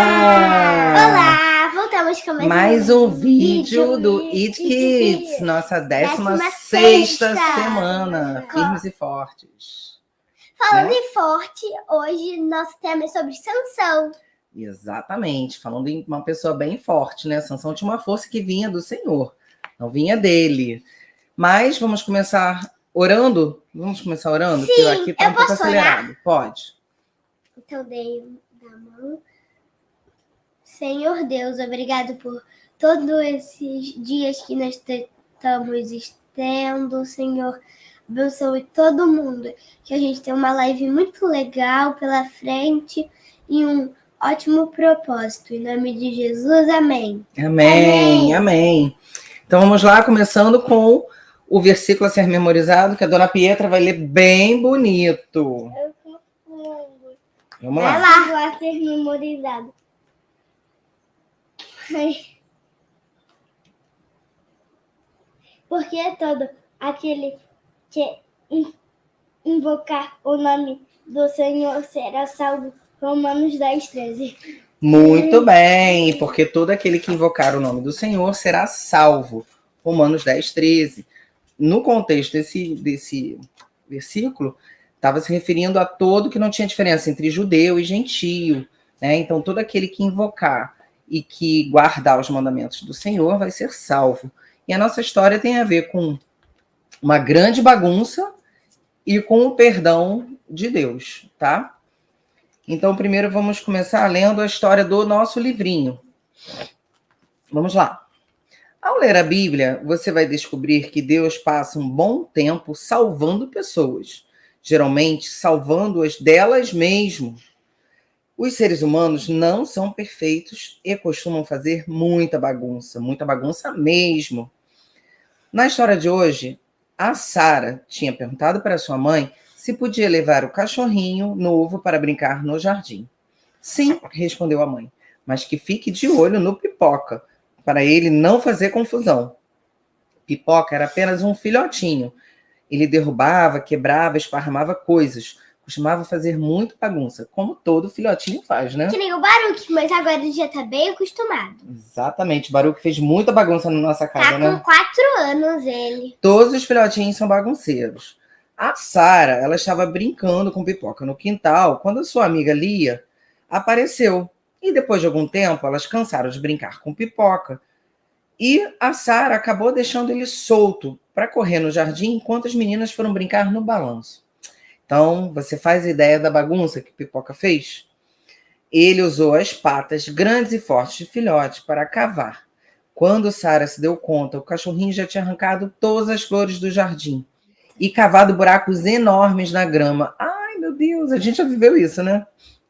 Olá! Voltamos com mais um vídeo do It Kids, nossa 16ª semana, firmes e fortes. Falando em forte, hoje nosso tema é sobre Sansão. Exatamente, falando em uma pessoa bem forte, né? Sansão tinha uma força que vinha do Senhor, não vinha dele. Mas vamos começar orando? Vamos começar orando? Sim, porque aqui tá um pouco acelerado. Orar? Pode. Então dei da mão. Senhor Deus, obrigado por todos esses dias que nós estamos tendo, Senhor. Abençoe todo mundo. Que a gente tenha uma live muito legal pela frente e um ótimo propósito. Em nome de Jesus, amém. Amém, amém. Então vamos lá, começando com o versículo a ser memorizado, que a dona Pietra vai ler bem bonito. Vamos lá. Vai lá. A ser memorizado. Porque todo aquele que invocar o nome do Senhor será salvo. Romanos 10:13. Muito bem, porque todo aquele que invocar o nome do Senhor será salvo. Romanos 10:13. No contexto desse versículo, estava se referindo a todo que não tinha diferença entre judeu e gentio, né? Então, todo aquele que invocar e que guardar os mandamentos do Senhor vai ser salvo. E a nossa história tem a ver com uma grande bagunça e com o perdão de Deus, tá? Então, primeiro vamos começar lendo a história do nosso livrinho. Vamos lá. Ao ler a Bíblia, você vai descobrir que Deus passa um bom tempo salvando pessoas, geralmente salvando-as delas mesmas. Os seres humanos não são perfeitos e costumam fazer muita bagunça mesmo. Na história de hoje, a Sara tinha perguntado para sua mãe se podia levar o cachorrinho novo para brincar no jardim. Sim, respondeu a mãe, mas que fique de olho no Pipoca, para ele não fazer confusão. Pipoca era apenas um filhotinho. Ele derrubava, quebrava, esparramava coisas. Costumava fazer muita bagunça, como todo filhotinho faz, né? Que nem o Baruque, mas agora ele já tá bem acostumado. Exatamente, o Baruque fez muita bagunça na nossa casa, né? Tá com 4 anos ele. Todos os filhotinhos são bagunceiros. A Sara, ela estava brincando com Pipoca no quintal quando a sua amiga Lia apareceu. E depois de algum tempo, elas cansaram de brincar com Pipoca. E a Sara acabou deixando ele solto para correr no jardim enquanto as meninas foram brincar no balanço. Então, você faz ideia da bagunça que Pipoca fez? Ele usou as patas grandes e fortes de filhote para cavar. Quando Sara se deu conta, o cachorrinho já tinha arrancado todas as flores do jardim e cavado buracos enormes na grama. Ai, meu Deus, a gente já viveu isso, né?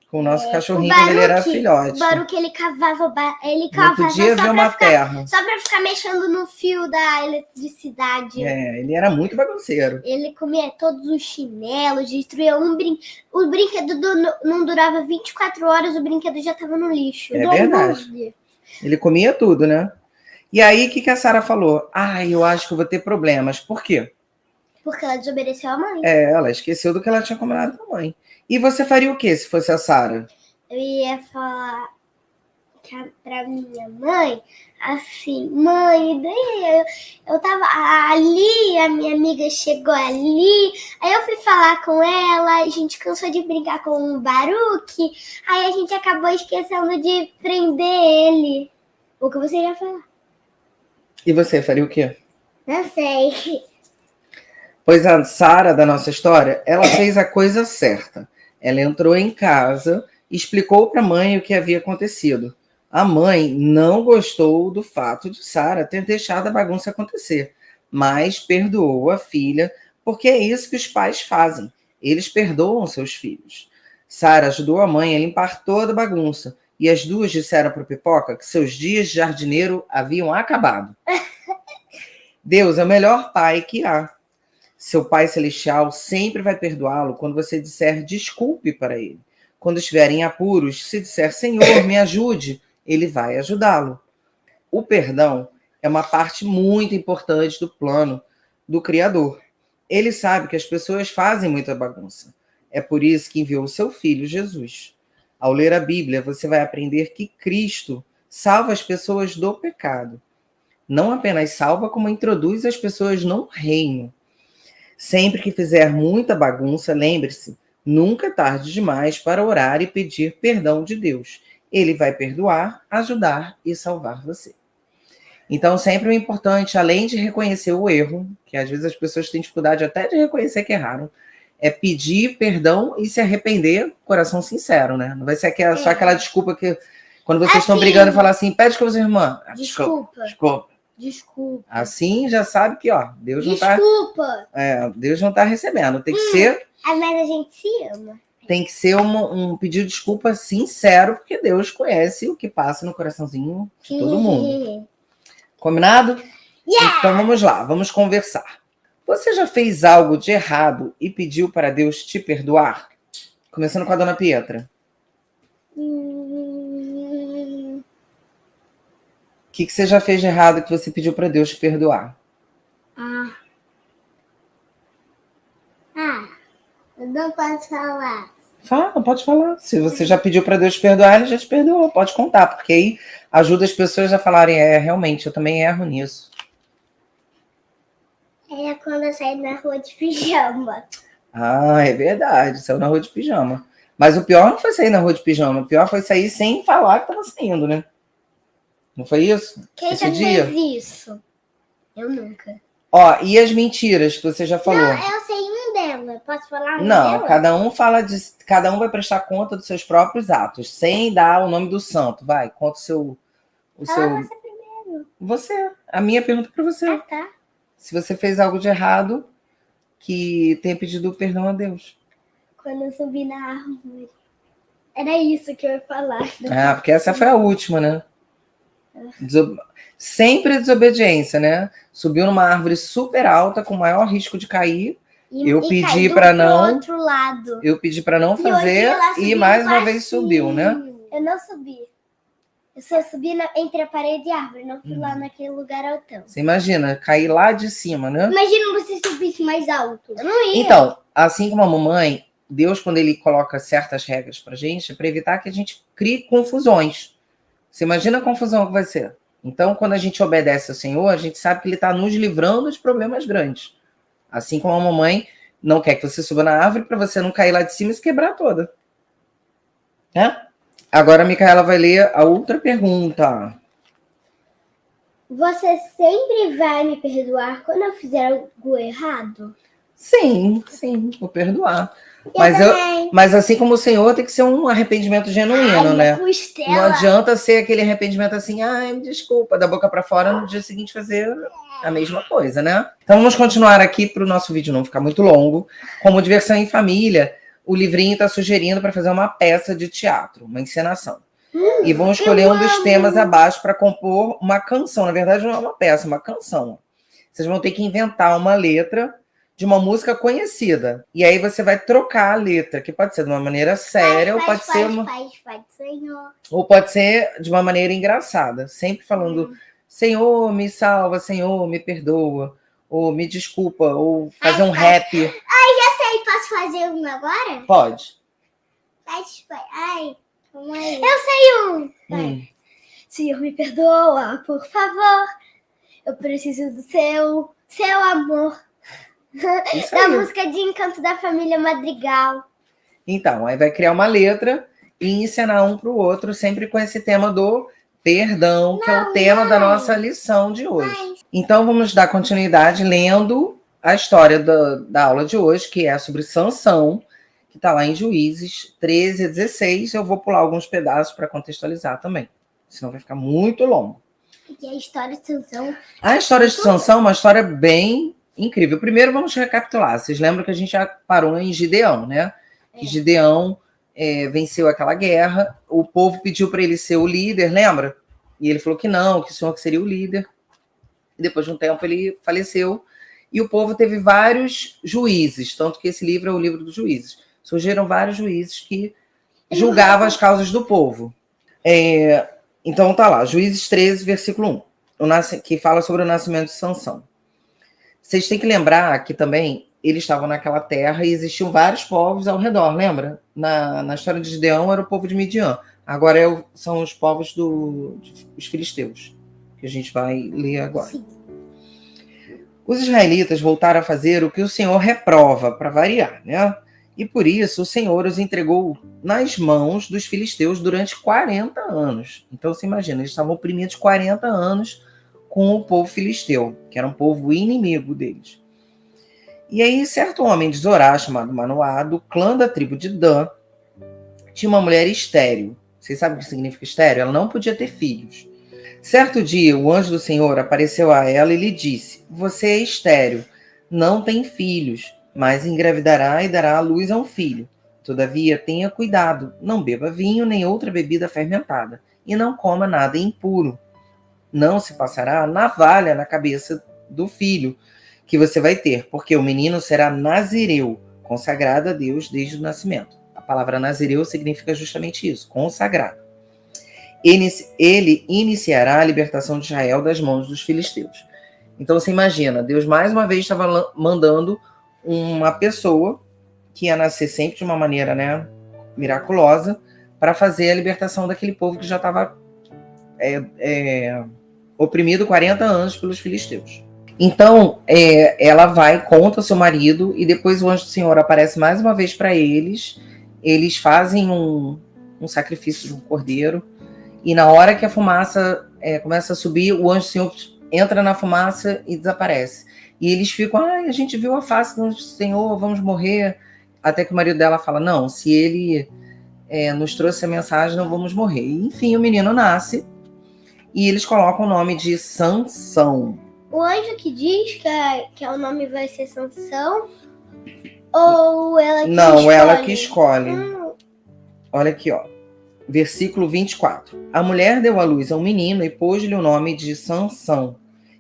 Com o nosso cachorrinho quando ele era filhote. O Baruque, ele cavava não podia ver uma terra. Só para ficar mexendo no fio da eletricidade. Ele era muito bagunceiro. Ele comia todos os chinelos, destruía um brinquedo. O brinquedo não durava 24 horas, o brinquedo já estava no lixo. É verdade. Ele comia tudo, né? E aí, o que a Sara falou? Eu acho que eu vou ter problemas. Por quê? Porque ela desobedeceu a mãe. Ela esqueceu do que ela tinha combinado com a mãe. E você faria o quê se fosse a Sara? Eu ia falar pra minha mãe, assim, mãe, daí eu tava ali, a minha amiga chegou ali, aí eu fui falar com ela, a gente cansou de brincar com o Baruque, aí a gente acabou esquecendo de prender ele. O que você ia falar? E você faria o quê? Não sei. Pois a Sara, da nossa história, ela fez a coisa certa. Ela entrou em casa e explicou para a mãe o que havia acontecido. A mãe não gostou do fato de Sara ter deixado a bagunça acontecer, mas perdoou a filha, porque é isso que os pais fazem. Eles perdoam seus filhos. Sara ajudou a mãe a limpar toda a bagunça, e as duas disseram para o Pipoca que seus dias de jardineiro haviam acabado. Deus é o melhor pai que há. Seu Pai Celestial sempre vai perdoá-lo quando você disser desculpe para ele. Quando estiver em apuros, se disser Senhor, me ajude, ele vai ajudá-lo. O perdão é uma parte muito importante do plano do Criador. Ele sabe que as pessoas fazem muita bagunça. É por isso que enviou o seu filho, Jesus. Ao ler a Bíblia, você vai aprender que Cristo salva as pessoas do pecado. Não apenas salva, como introduz as pessoas no reino. Sempre que fizer muita bagunça, lembre-se, nunca é tarde demais para orar e pedir perdão de Deus. Ele vai perdoar, ajudar e salvar você. Então, sempre o importante, além de reconhecer o erro, que às vezes as pessoas têm dificuldade até de reconhecer que erraram, é pedir perdão e se arrepender, coração sincero, né? Não vai ser só aquela desculpa que, quando vocês estão brigando, falar assim, pede com a sua irmã. Desculpa. Assim já sabe que, ó, Deus não tá... Deus não tá recebendo. Tem que ser... Mas a gente se ama. Tem que ser um pedido de desculpa sincero, porque Deus conhece o que passa no coraçãozinho de todo mundo. Combinado? Yeah! Então vamos lá, vamos conversar. Você já fez algo de errado e pediu para Deus te perdoar? Começando com a dona Pietra. O que você já fez de errado que você pediu para Deus te perdoar? Eu não posso falar. Fala, pode falar. Se você já pediu para Deus te perdoar, ele já te perdoou. Pode contar, porque aí ajuda as pessoas a falarem, realmente, eu também erro nisso. É quando eu saí na rua de pijama. É verdade, saiu na rua de pijama. Mas o pior não foi sair na rua de pijama, o pior foi sair sem falar que estava saindo, né? Não foi isso? Quem já fez isso? Eu nunca. E as mentiras que você já falou? Não, eu sei um dela. Posso falar um Não, dela? cada um vai prestar conta dos seus próprios atos, sem dar o nome do santo. Vai, conta o seu... Você primeiro. Você. A minha pergunta para você. Tá. Se você fez algo de errado, que tenha pedido perdão a Deus. Quando eu subi na árvore. Era isso que eu ia falar. Porque essa foi a última, né? Sempre desobediência, né? Subiu numa árvore super alta, com maior risco de cair. Eu pedi para não. Outro lado. Eu pedi para não fazer e mais uma vez subiu, né? Eu não subi. Eu só subi entre a parede e a árvore, não fui lá naquele lugar altão. Você imagina, cair lá de cima, né? Imagina você subisse mais alto. Eu não ia. Então, assim como a mamãe, Deus, quando ele coloca certas regras pra gente, é para evitar que a gente crie confusões. Você imagina a confusão que vai ser. Então, quando a gente obedece ao Senhor, a gente sabe que ele está nos livrando de problemas grandes. Assim como a mamãe não quer que você suba na árvore para você não cair lá de cima e se quebrar toda. Né? Agora a Micaela vai ler a outra pergunta. Você sempre vai me perdoar quando eu fizer algo errado? Sim, vou perdoar. Mas assim como o Senhor, tem que ser um arrependimento genuíno, né? Costela. Não adianta ser aquele arrependimento assim, me desculpa, da boca para fora, no dia seguinte fazer a mesma coisa, né? Então vamos continuar aqui para o nosso vídeo não ficar muito longo. Como diversão em família, o livrinho está sugerindo para fazer uma peça de teatro, uma encenação. E vão escolher um dos temas abaixo para compor uma canção. Na verdade, não é uma peça, é uma canção. Vocês vão ter que inventar uma letra de uma música conhecida. E aí você vai trocar a letra, que pode ser de uma maneira séria, ou pode ser ou pode ser de uma maneira engraçada. Sempre falando, Senhor, me salva, Senhor, me perdoa, ou me desculpa, ou fazer um rap. Já sei, posso fazer um agora? Pode. Eu sei um. Senhor, me perdoa, por favor. Eu preciso do seu amor. Da música de Encanto da Família Madrigal. Então, aí vai criar uma letra e ensinar um para o outro, sempre com esse tema do perdão, que é o tema da nossa lição de hoje. Então, vamos dar continuidade lendo a história da aula de hoje, que é sobre Sansão, que está lá em Juízes 13 a 16. Eu vou pular alguns pedaços para contextualizar também, senão vai ficar muito longo. E a história de Sansão? A história de Sansão é uma história bem incrível. Primeiro, vamos recapitular. Vocês lembram que a gente já parou em Gideão, né? Que Gideão venceu aquela guerra. O povo pediu para ele ser o líder, lembra? E ele falou que não, que o Senhor que seria o líder. E depois de um tempo ele faleceu. E o povo teve vários juízes, tanto que esse livro é o livro dos juízes. Surgiram vários juízes que julgavam as causas do povo. Então tá lá, Juízes 13, versículo 1, que fala sobre o nascimento de Sansão. Vocês têm que lembrar que também eles estavam naquela terra e existiam vários povos ao redor, lembra? Na história de Gideão era o povo de Midian. Agora são os povos os filisteus, que a gente vai ler agora. Sim. Os israelitas voltaram a fazer o que o Senhor reprova, para variar, né? E por isso o Senhor os entregou nas mãos dos filisteus durante 40 anos. Então você imagina, eles estavam oprimidos 40 anos com o povo filisteu, que era um povo inimigo deles. E aí, certo homem de Zorá, chamado Manoá, do clã da tribo de Dan, tinha uma mulher estéril. Vocês sabem o que significa estéril? Ela não podia ter filhos. Certo dia, o anjo do Senhor apareceu a ela e lhe disse: você é estéril, não tem filhos, mas engravidará e dará à luz a um filho. Todavia, tenha cuidado, não beba vinho nem outra bebida fermentada, e não coma nada impuro. Não se passará navalha na cabeça do filho que você vai ter, porque o menino será nazireu, consagrado a Deus desde o nascimento. A palavra nazireu significa justamente isso, consagrado. Ele iniciará a libertação de Israel das mãos dos filisteus. Então você imagina, Deus mais uma vez estava mandando uma pessoa que ia nascer sempre de uma maneira, né, miraculosa, para fazer a libertação daquele povo que já estava oprimido 40 anos pelos filisteus. Então ela vai contra o seu marido e depois o anjo do Senhor aparece mais uma vez para eles. Eles fazem um sacrifício de um cordeiro. E na hora que a fumaça começa a subir, o anjo do Senhor entra na fumaça e desaparece. E eles ficam, a gente viu a face do Senhor, vamos morrer. Até que o marido dela fala, não, se ele nos trouxe a mensagem, não vamos morrer. E, enfim, o menino nasce e eles colocam o nome de Sansão. O anjo que diz que o nome vai ser Sansão? Ou ela que escolhe? Não, ela que escolhe. Olha aqui, ó. Versículo 24. A mulher deu à luz a um menino e pôs-lhe o nome de Sansão.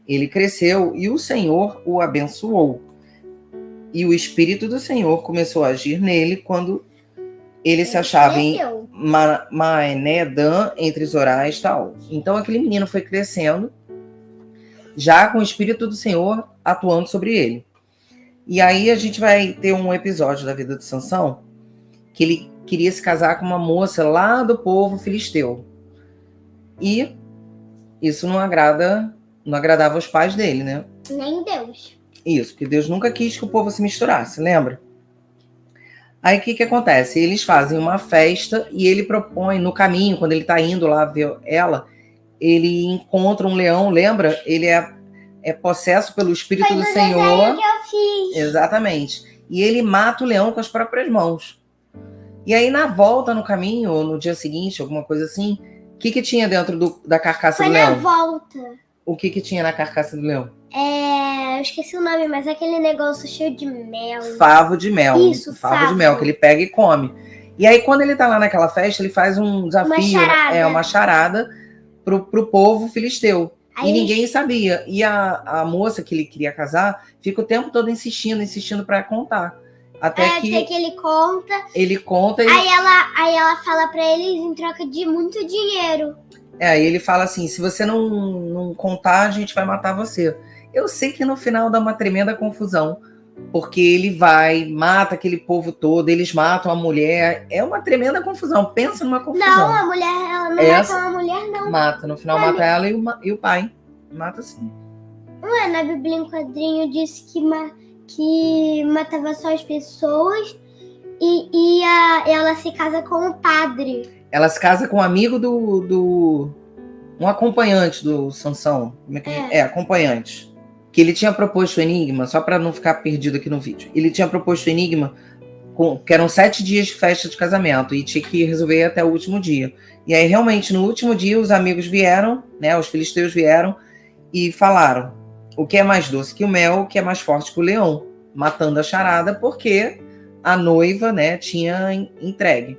Ele cresceu e o Senhor o abençoou. E o Espírito do Senhor começou a agir nele quando ele se achava em Maenedã, entre Zorá e Estaol. Então aquele menino foi crescendo, já com o Espírito do Senhor atuando sobre ele. E aí a gente vai ter um episódio da vida de Sansão, que ele queria se casar com uma moça lá do povo filisteu. E isso não agradava os pais dele, né? Nem Deus. Isso, porque Deus nunca quis que o povo se misturasse, lembra? Aí o que acontece? Eles fazem uma festa e ele propõe, no caminho, quando ele está indo lá ver ela, ele encontra um leão, lembra? Ele é possesso pelo Espírito do Senhor. Que eu fiz. Exatamente. E ele mata o leão com as próprias mãos. E aí, na volta, no caminho, ou no dia seguinte, alguma coisa assim, o que tinha dentro da carcaça do leão? Foi na volta. O que tinha na carcaça do leão? Eu esqueci o nome, mas é aquele negócio cheio de mel. Favo de mel. Isso, favo de mel, que ele pega e come. E aí, quando ele tá lá naquela festa, ele faz um desafio, uma charada pro povo filisteu. Aí e ninguém sabia. E a moça que ele queria casar fica o tempo todo insistindo para contar. Até que ele conta. Ele conta e... Aí ela fala pra eles em troca de muito dinheiro. Aí ele fala assim, se você não contar, a gente vai matar você. Eu sei que no final dá uma tremenda confusão, porque ele mata aquele povo todo, eles matam a mulher. É uma tremenda confusão, pensa numa confusão. Não, a mulher, ela não mata uma mulher, não. Mata, no final mata ela e o pai. Mata sim. Ué, na Bíblia em quadrinho disse que matava só as pessoas e ela se casa com o padre. Ela se casa com um amigo um acompanhante do Sansão. Como é que acompanhante. Que ele tinha proposto o enigma, só para não ficar perdido aqui no vídeo. Ele tinha proposto o enigma, que eram 7 dias de festa de casamento, e tinha que resolver até o último dia. E aí, realmente, no último dia, os amigos vieram, né, os filisteus vieram, e falaram, o que é mais doce que o mel, o que é mais forte que o leão, matando a charada, porque a noiva, né, tinha entregue.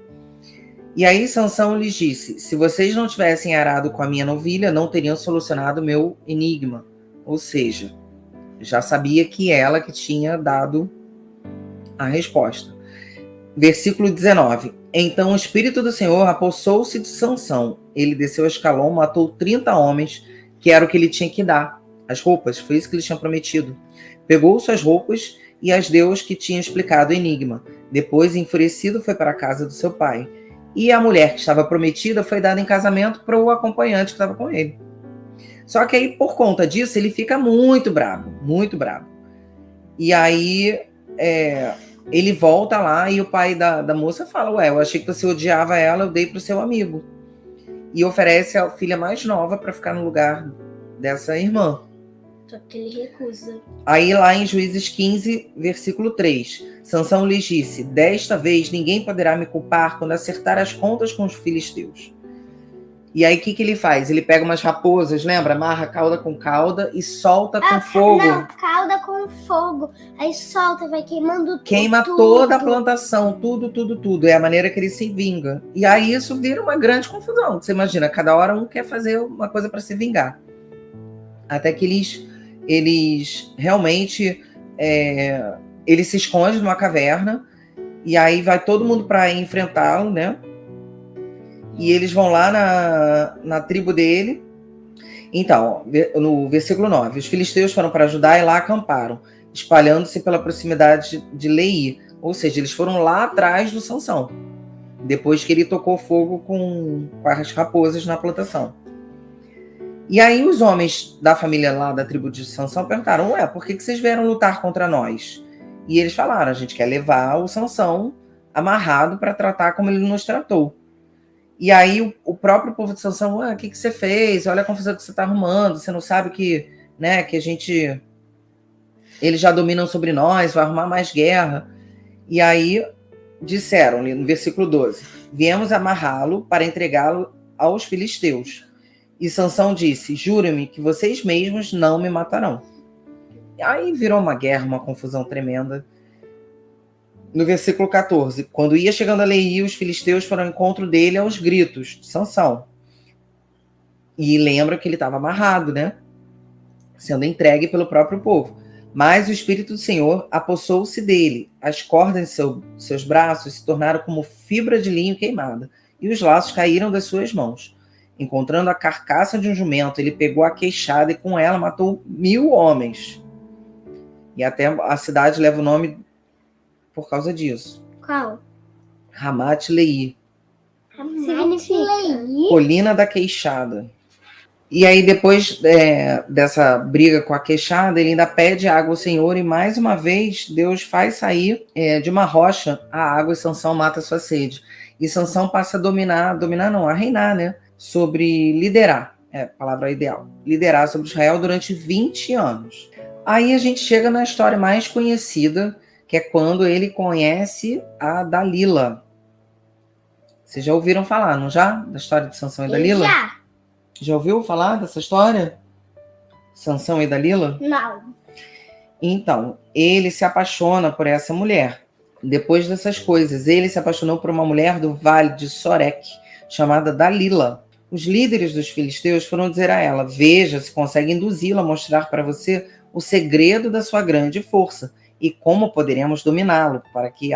E aí Sansão lhes disse, se vocês não tivessem arado com a minha novilha, não teriam solucionado o meu enigma. Ou seja, já sabia que ela que tinha dado a resposta. Versículo 19. Então o Espírito do Senhor apossou-se de Sansão. Ele desceu a escalão, matou 30 homens, que era o que ele tinha que dar. As roupas, foi isso que ele tinha prometido. Pegou suas roupas e as deu que tinha explicado o enigma. Depois, enfurecido, foi para a casa do seu pai. E a mulher que estava prometida foi dada em casamento para o acompanhante que estava com ele. Só que aí, por conta disso, ele fica muito bravo, muito bravo. E aí, ele volta lá e o pai da moça fala: ué, eu achei que você odiava ela, eu dei para o seu amigo. E oferece a filha mais nova para ficar no lugar dessa irmã. Só que ele recusa. Aí lá em Juízes 15, versículo 3, Sansão lhes disse: desta vez ninguém poderá me culpar quando acertar as contas com os filisteus. E aí o que ele faz? Ele pega umas raposas, lembra? Amarra cauda com cauda e solta com fogo. Não, cauda com fogo. Aí solta, vai queimando tudo. Queima toda a plantação, tudo. É a maneira que ele se vinga. E aí isso vira uma grande confusão. Você imagina, cada hora um quer fazer uma coisa para se vingar. Até que eles realmente ele se esconde numa caverna e aí vai todo mundo para enfrentá-lo, né? E eles vão lá na tribo dele. Então, no versículo 9, os filisteus foram para Judá e lá acamparam, espalhando-se pela proximidade de Leí. Ou seja, eles foram lá atrás do Sansão, depois que ele tocou fogo com as raposas na plantação. E aí os homens da família lá da tribo de Sansão perguntaram: ué, por que vocês vieram lutar contra nós? E eles falaram: a gente quer levar o Sansão amarrado para tratar como ele nos tratou. E aí o próprio povo de Sansão: o que você fez? Olha a confusão que você está arrumando, você não sabe que a gente... Eles já dominam sobre nós, vai arrumar mais guerra. E aí disseram, no versículo 12, viemos amarrá-lo para entregá-lo aos filisteus. E Sansão disse: jurem-me que vocês mesmos não me matarão. E aí virou uma guerra, uma confusão tremenda. No versículo 14, quando ia chegando a Leí, os filisteus foram ao encontro dele aos gritos de Sansão. E lembra que ele estava amarrado, né? Sendo entregue pelo próprio povo. Mas o Espírito do Senhor apossou-se dele. As cordas de seus braços se tornaram como fibra de linho queimada, e os laços caíram das suas mãos. Encontrando a carcaça de um jumento, ele pegou a queixada e com ela matou 1.000 homens. E até a cidade leva o nome por causa disso. Qual? Ramat-Leí. Significa? Colina da Queixada. E aí, depois dessa briga com a queixada, ele ainda pede água ao Senhor e, mais uma vez, Deus faz sair de uma rocha a água e Sansão mata a sua sede. E Sansão passa a reinar, né? Sobre liderar, a palavra ideal, liderar sobre Israel durante 20 anos. Aí a gente chega na história mais conhecida, que é quando ele conhece a Dalila. Vocês já ouviram falar, não já? Da história de Sansão e Dalila? Já ouviu falar dessa história? Sansão e Dalila? Não. Então, ele se apaixona por essa mulher. Depois dessas coisas, ele se apaixonou por uma mulher do vale de Sorek, chamada Dalila. Os líderes dos filisteus foram dizer a ela: veja se consegue induzi-la a mostrar para você o segredo da sua grande força e como poderemos dominá-lo, para que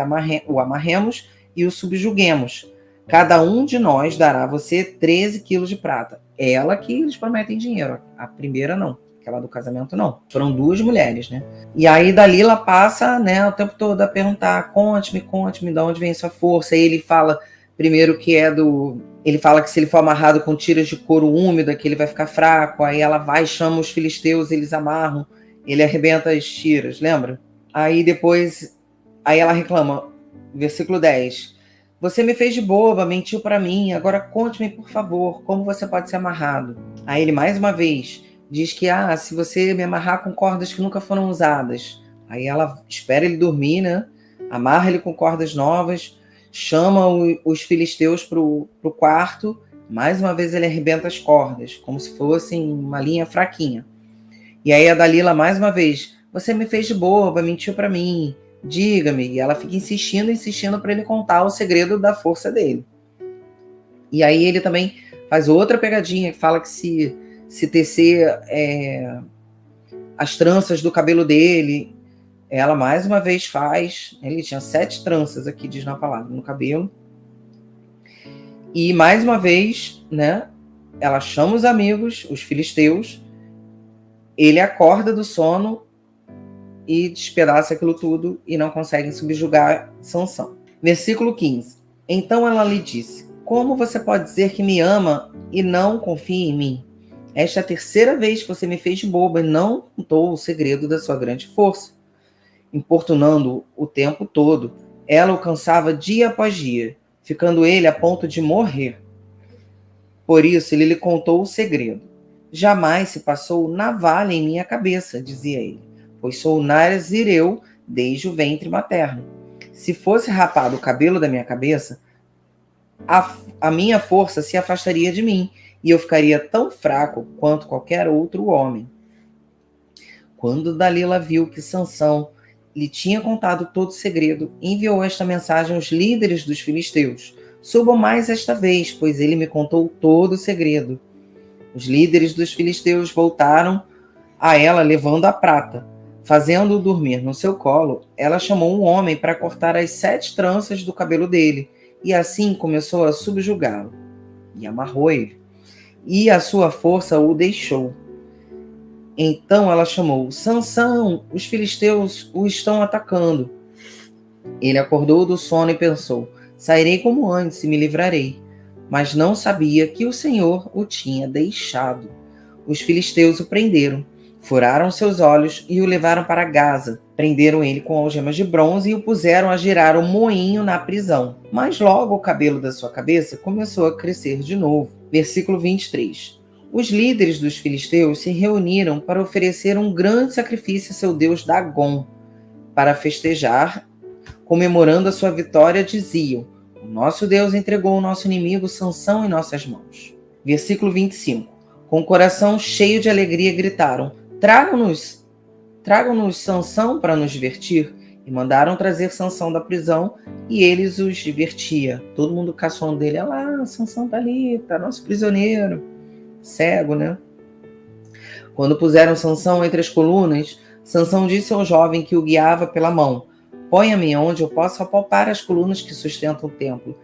o amarremos e o subjuguemos. Cada um de nós dará a você 13 quilos de prata. Ela que eles prometem dinheiro. A primeira não, aquela do casamento não. Foram 2 mulheres, né? E aí Dalila passa, né, o tempo todo a perguntar: conte-me, de onde vem sua força? E ele fala primeiro que ele fala que se ele for amarrado com tiras de couro úmida, que ele vai ficar fraco. Aí ela vai, chama os filisteus, eles amarram, ele arrebenta as tiras, lembra? Aí depois, ela reclama, versículo 10, você me fez de boba, mentiu para mim, agora conte-me, por favor, como você pode ser amarrado. Aí ele, mais uma vez, diz que, se você me amarrar com cordas que nunca foram usadas. Aí ela espera ele dormir, né? Amarra ele com cordas novas, chama os filisteus pro quarto, mais uma vez ele arrebenta as cordas, como se fossem uma linha fraquinha. E aí a Dalila, mais uma vez, você me fez de boba, mentiu para mim, diga-me. E ela fica insistindo para ele contar o segredo da força dele. E aí ele também faz outra pegadinha, que fala que se tecer as tranças do cabelo dele, ela mais uma vez faz. Ele tinha 7 tranças aqui, diz na palavra, no cabelo. E mais uma vez, né, ela chama os amigos, os filisteus, ele acorda do sono e despedaça aquilo tudo e não conseguem subjugar Sansão. Versículo 15. Então ela lhe disse: como você pode dizer que me ama e não confia em mim? Esta é a terceira vez que você me fez boba e não contou o segredo da sua grande força. Importunando-o o tempo todo, ela o cansava dia após dia, ficando ele a ponto de morrer. Por isso ele lhe contou o segredo. Jamais se passou navalha em minha cabeça, dizia ele, pois sou nazireu desde o ventre materno. Se fosse rapado o cabelo da minha cabeça, a minha força se afastaria de mim, e eu ficaria tão fraco quanto qualquer outro homem. Quando Dalila viu que Sansão lhe tinha contado todo o segredo, enviou esta mensagem aos líderes dos filisteus: subam mais esta vez, pois ele me contou todo o segredo. Os líderes dos filisteus voltaram a ela levando a prata. Fazendo-o dormir no seu colo, ela chamou um homem para cortar as 7 tranças do cabelo dele, e assim começou a subjugá-lo. E amarrou ele. E a sua força o deixou. Então ela chamou: Sansão, os filisteus o estão atacando. Ele acordou do sono e pensou: sairei como antes e me livrarei. Mas não sabia que o Senhor o tinha deixado. Os filisteus o prenderam, furaram seus olhos e o levaram para Gaza. Prenderam ele com algemas de bronze e o puseram a girar um moinho na prisão. Mas logo o cabelo da sua cabeça começou a crescer de novo. Versículo 23. Os líderes dos filisteus se reuniram para oferecer um grande sacrifício a seu deus Dagom. Para festejar, comemorando a sua vitória, diziam: o nosso Deus entregou o nosso inimigo Sansão em nossas mãos. Versículo 25. Com o coração cheio de alegria gritaram: Tragam-nos Sansão para nos divertir. E mandaram trazer Sansão da prisão e eles os divertia. Todo mundo caçoando dele: olha lá, Sansão tá ali, tá nosso prisioneiro. Cego, né? Quando puseram Sansão entre as colunas, Sansão disse ao jovem que o guiava pela mão: ponha-me onde eu possa apalpar as colunas que sustentam o templo,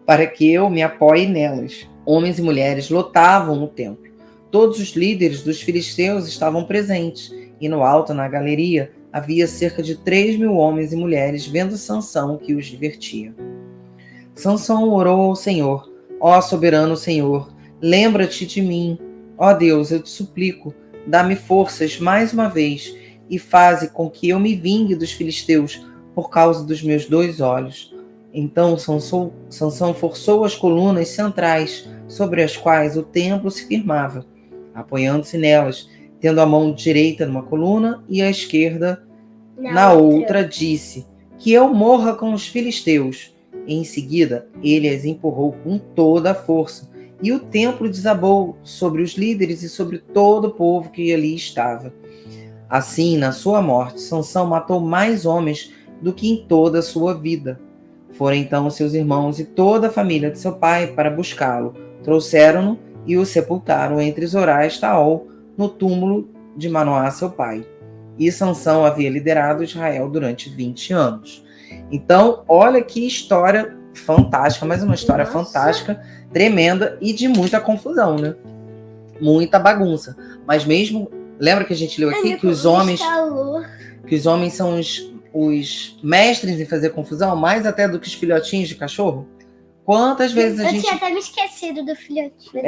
para que eu me apoie nelas. Homens e mulheres lotavam o templo. Todos os líderes dos filisteus estavam presentes, e no alto, na galeria, havia cerca de 3.000 homens e mulheres vendo Sansão, que os divertia. Sansão orou ao Senhor: ó soberano Senhor, lembra-te de mim. Ó Deus, eu te suplico, dá-me forças mais uma vez e faze com que eu me vingue dos filisteus por causa dos meus 2 olhos. Então Sansão forçou as colunas centrais sobre as quais o templo se firmava, apoiando-se nelas, tendo a mão direita numa coluna e a esquerda na outra, disse: que eu morra com os filisteus. E em seguida, ele as empurrou com toda a força, e o templo desabou sobre os líderes e sobre todo o povo que ali estava. Assim, na sua morte, Sansão matou mais homens do que em toda a sua vida. Foram então seus irmãos e toda a família de seu pai para buscá-lo. Trouxeram-no e o sepultaram entre Zorá e Estaol, no túmulo de Manoá, seu pai. E Sansão havia liderado Israel durante 20 anos. Então, olha que história fantástica, mais uma história fantástica, tremenda e de muita confusão, né? Muita bagunça. Mas mesmo, lembra que a gente leu aqui que os homens são os mestres em fazer confusão, mais até do que os filhotinhos de cachorro? Quantas vezes a gente... Eu tinha até me esquecido do filhotinho.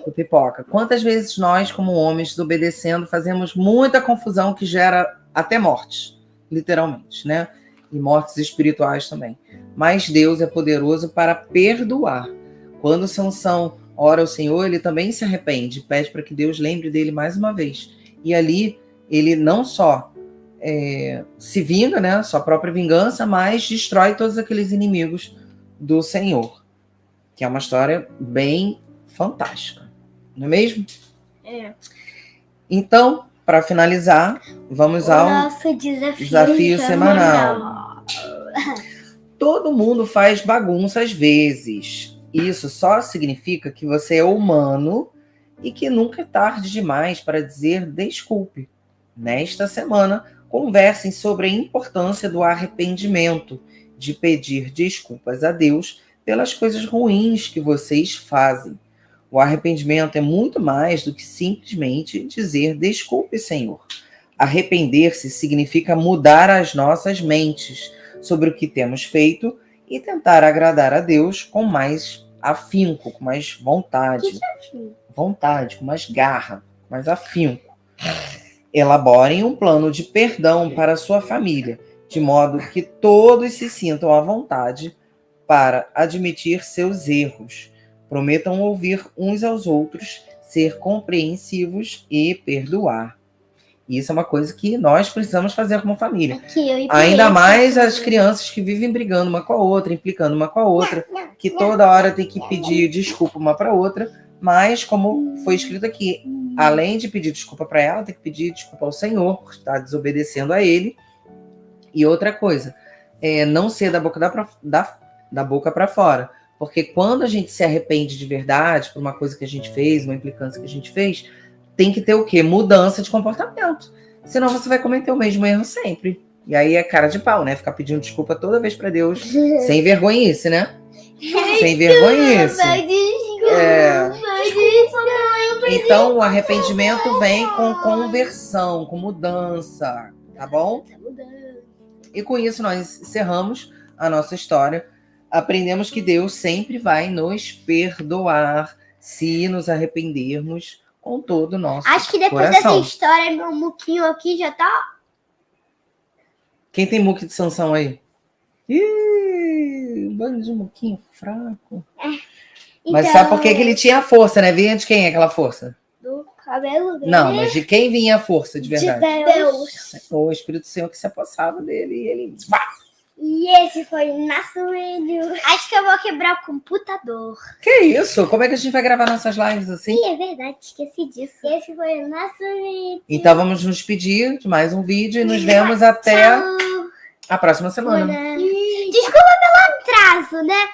Do pipoca. Quantas vezes nós, como homens, desobedecendo, fazemos muita confusão que gera até mortes, literalmente, né? E mortes espirituais também. Mas Deus é poderoso para perdoar. Quando Sansão ora ao Senhor, ele também se arrepende, pede para que Deus lembre dele mais uma vez. E ali, ele não só se vinga, né? Sua própria vingança, mas destrói todos aqueles inimigos do Senhor, que é uma história bem fantástica, não é mesmo? É. Então, para finalizar, vamos ao nosso desafio semanal. Todo mundo faz bagunça às vezes. Isso só significa que você é humano e que nunca é tarde demais para dizer desculpe. Nesta semana, conversem sobre a importância do arrependimento, de pedir desculpas a Deus pelas coisas ruins que vocês fazem. O arrependimento é muito mais do que simplesmente dizer desculpe, Senhor. arrepender-se significa mudar as nossas mentes sobre o que temos feito e tentar agradar a Deus com mais afinco, com mais vontade, com mais garra, com mais afinco. Elaborem um plano de perdão para a sua família, de modo que todos se sintam à vontade para admitir seus erros. Prometam ouvir uns aos outros, ser compreensivos e perdoar. Isso é uma coisa que nós precisamos fazer como família. Ainda mais as crianças que vivem brigando uma com a outra, implicando uma com a outra, que toda hora tem que pedir desculpa uma para outra, mas como foi escrito aqui, além de pedir desculpa para ela, tem que pedir desculpa ao Senhor, por estar desobedecendo a Ele. E outra coisa, não ser da boca para fora. Porque quando a gente se arrepende de verdade por uma coisa que a gente fez, uma implicância que a gente fez, tem que ter o quê? Mudança de comportamento. Senão você vai cometer o mesmo erro sempre. E aí é cara de pau, né? Ficar pedindo desculpa toda vez para Deus. Sem vergonhice, né? Sem vergonhice. Então o arrependimento vem com conversão, com mudança. Tá bom? E com isso nós encerramos a nossa história. Aprendemos que Deus sempre vai nos perdoar se nos arrependermos com todo o nosso coração. Acho que depois dessa história, meu muquinho aqui já tá... Quem tem muque de Sansão aí? Um bando de muquinho fraco. Então, mas sabe por que ele tinha a força, né? Vinha de quem aquela força? Do cabelo dele. Não, mas de quem vinha a força de verdade? De Deus. O Espírito Senhor que se apossava dele e ele... E esse foi o nosso vídeo. Acho que eu vou quebrar o computador. Que isso? Como é que a gente vai gravar nossas lives assim? Sim, é verdade, esqueci disso. Esse foi o nosso vídeo. Então vamos nos pedir de mais um vídeo e nos vemos até a próxima semana. Desculpa pelo atraso, né?